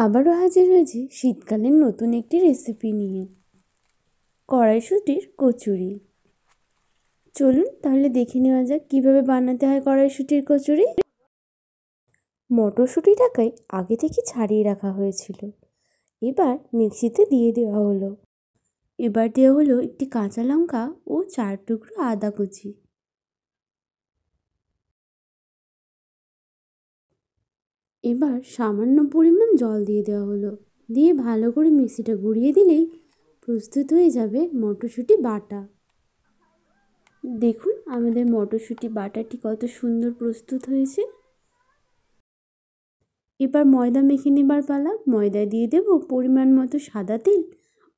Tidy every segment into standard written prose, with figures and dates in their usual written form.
আবারও হাজির হয়েছি শীতকালীন নতুন একটি রেসিপি নিয়ে, কড়াইশুঁটির কচুরি। চলুন তাহলে দেখে নেওয়া যাক কীভাবে বানাতে হয় কড়াইশুঁটির কচুরি। মটরশুঁটিটাকে আগে থেকে ছাড়িয়ে রাখা হয়েছিল, এবার মিক্সিতে দিয়ে দেওয়া হলো। এবার দেওয়া হলো একটি কাঁচা লঙ্কা ও 4 টুকরো আদা কুচি। এবার সামান্য পরিমাণ জল দিয়ে দেওয়া হলো, দিয়ে ভালো করে মিক্সিটা ঘুরিয়ে দিলেই প্রস্তুত হয়ে যাবে মটরশুঁটি বাটা। দেখুন আমাদের মটরশুঁটি বাটাটি কত সুন্দর প্রস্তুত হয়েছে। এবার ময়দা মেখে নেবার পালা। ময়দায় দিয়ে দেব পরিমাণ মতো সাদা তেল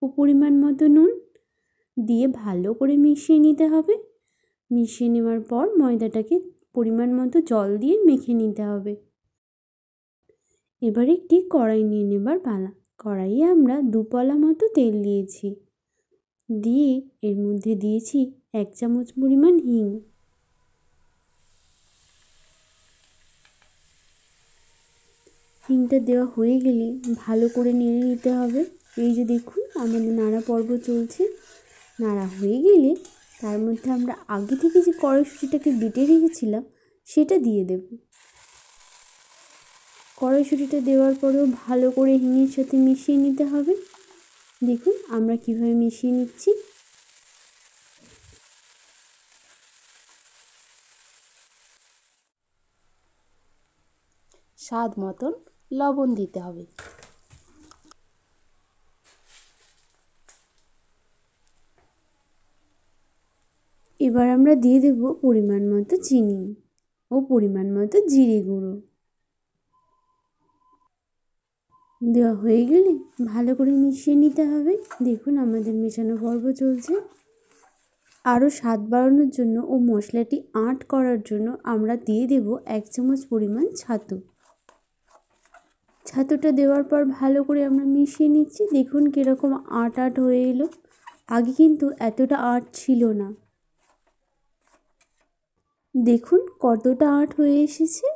ও পরিমাণ মতো নুন, দিয়ে ভালো করে মিশিয়ে নিতে হবে। মিশিয়ে নেওয়ার পর ময়দাটাকে পরিমাণ মতো জল দিয়ে মেখে নিতে হবে। এবার একটি কড়াই নিয়ে নেবার পালা। কড়াইয়ে আমরা 2 পলা মতো তেল দিয়েছি, দিয়ে এর মধ্যে দিয়েছি 1 চামচ পরিমাণ হিং। হিংটা দেওয়া হয়ে গেলে ভালো করে নেড়ে নিতে হবে। এই যে দেখুন আমাদের নাড়া পর্ব চলছে। নাড়া হয়ে গেলে তার মধ্যে আমরা আগে থেকে যে কড়াইশুঁটিটাকে বেটে রেখেছিলাম সেটা দিয়ে দেব। কড়াইশুঁটিটা দেওয়ার পরেও ভালো করে হিঙের সাথে মিশিয়ে নিতে হবে। দেখুন আমরা কিভাবে মিশিয়ে নিচ্ছি। স্বাদ মতন লবণ দিতে হবে। এবার আমরা দিয়ে দেব পরিমাণ মতো চিনি ও পরিমাণ মতো জিরে গুঁড়ো। দেওয়া হয়ে গেলে ভালো করে মিশিয়ে নিতে হবে। দেখুন আমাদের মেশানো পর্ব চলছে। আরও স্বাদ বাড়ানোর জন্য ও মশলাটি আঁট করার জন্য আমরা দিয়ে দেব 1 চামচ পরিমাণ ছাতু। ছাতুটা দেওয়ার পর ভালো করে আমরা মিশিয়ে নিচ্ছি। দেখুন কীরকম আঁট আঁট হয়ে এলো। আগে কিন্তু এতটা আঁট ছিল না। দেখুন কতটা আঁট হয়ে এসেছে।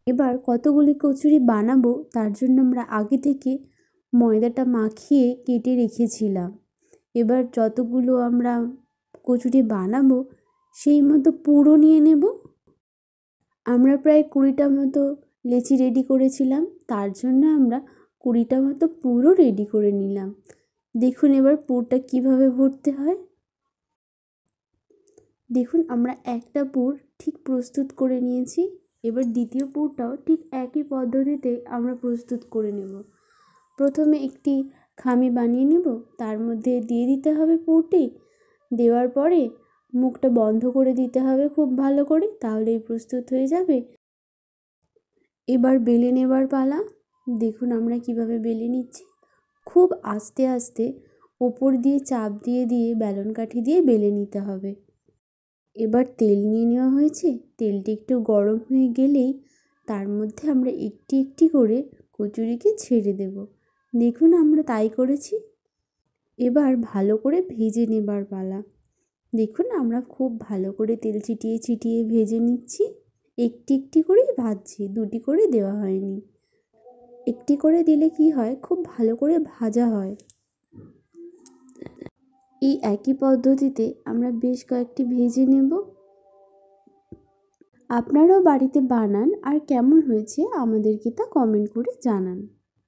এবার কতগুলি কচুরি বানাবো তার জন্য আমরা আগে থেকে ময়দাটা মাখিয়ে কেটে রেখেছিলাম। এবার যতগুলো আমরা কচুরি বানাবো সেই মতো পুরো নিয়ে নেব। আমরা প্রায় 20টা মতো লেচি রেডি করেছিলাম, তার জন্য আমরা 20টা মতো পুরো রেডি করে নিলাম। দেখুন এবার পুরটা কিভাবে ভরতে হয়। দেখুন আমরা একটা পুর ঠিক প্রস্তুত করে নিয়েছি। এবার দ্বিতীয় পুরটাও ঠিক একই পদ্ধতিতে আমরা প্রস্তুত করে নেব। প্রথমে একটি খামি বানিয়ে নেব, তার মধ্যে দিয়ে দিতে হবে পুরটি। দেওয়ার পরে মুখটা বন্ধ করে দিতে হবে খুব ভালো করে, তাহলেই প্রস্তুত হয়ে যাবে। এবার বেলে নেবার পালা। দেখুন আমরা কিভাবে বেলে নিচ্ছি। খুব আস্তে আস্তে ওপর দিয়ে চাপ দিয়ে দিয়ে বেলন কাঠি দিয়ে বেলে নিতে হবে। এবার তেল নিয়ে নেওয়া হয়েছে। তেলটি একটু গরম হয়ে গেলেই তার মধ্যে আমরা একটি একটি করে কচুরিকে ছেড়ে দেব। দেখুন আমরা তাই করেছি। এবার ভালো করে ভেজে নেবার পালা। দেখুন আমরা খুব ভালো করে তেল ছিটিয়ে ছিটিয়ে ভেজে নিচ্ছি। একটি একটি করেই ভাজছি, 2টি করে দেওয়া হয়নি। একটি করে দিলে কি হয়, খুব ভালো করে ভাজা হয়। এই একই পদ্ধতিতে আমরা বেশ কয়েকটি ভেজে নেব। আপনারাও বাড়িতে বানান আর কেমন হয়েছে আমাদেরকে তা কমেন্ট করে জানান।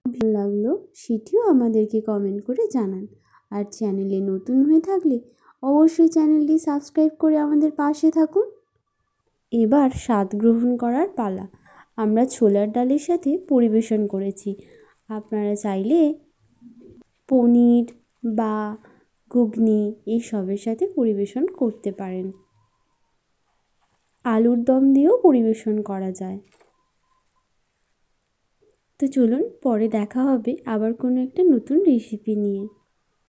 ভালো লাগলো সেটিও আমাদেরকে কমেন্ট করে জানান। আর চ্যানেলে নতুন হয়ে থাকলে অবশ্যই চ্যানেলটি সাবস্ক্রাইব করে আমাদের পাশে থাকুন। এবার স্বাদ গ্রহণ করার পালা। আমরা ছোলার ডালের সাথে পরিবেশন করেছি। আপনারা চাইলে পনির বা ঘুগনি এইসবের সাথে পরিবেশন করতে পারেন। আলুর দম দিয়েও পরিবেশন করা যায়। তো চলুন পরে দেখা হবে আবার কোনো একটা নতুন রেসিপি নিয়ে।